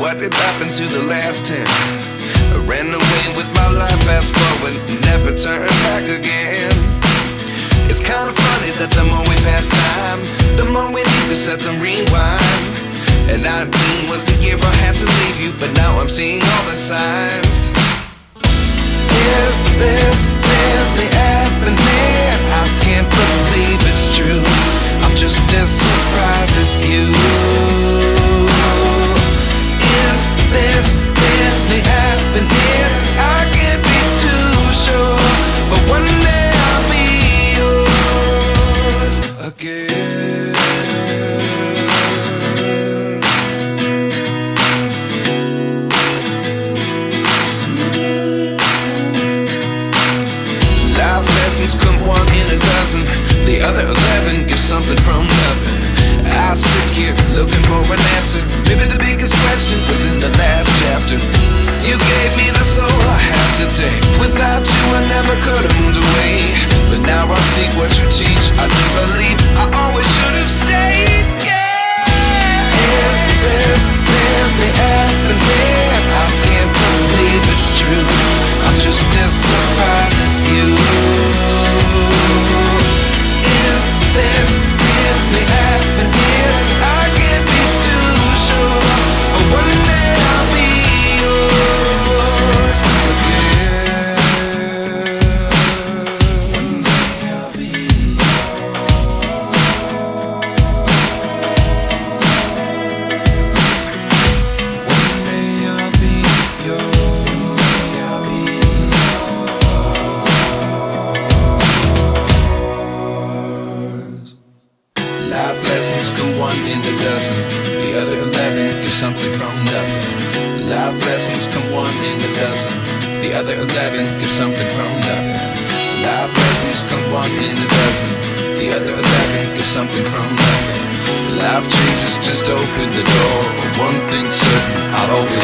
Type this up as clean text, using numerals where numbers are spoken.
what did happen to the last 10? I ran away with my life, fast forward, never turn back again. It's kind of funny that the more we pass time, the more we need to set them rewind. And 19 was the year I had to leave you, but now I'm seeing all the signs. Is this really happening? I can't believe it's true. I'm just as surprised as you. Is this really happening? I can't be too sure, but one day I'll be yours again. Life lessons come one in a dozen. The other 11 give something from nothing. I sit here looking for an answer. Maybe the biggest question was in the last chapter. You gave me the soul I have today. Without you I never could have moved away. But now I see what you teach. I do believe I always should have stayed. Yeah. Is this really happening? I can't believe it's true. I'm just as surprised as you. Is this really happening? I can't be too sure, but one day I'll be yours again. One day I'll be One day I'll be yours. I'll be yours. Life lessons come one in a dozen. The other 11 give something from nothing. Life lessons come one in a dozen. The other 11 give something from nothing. Life lessons come one in a dozen. The other 11 give something from nothing. Life changes just open the door. One thing's certain, I'll always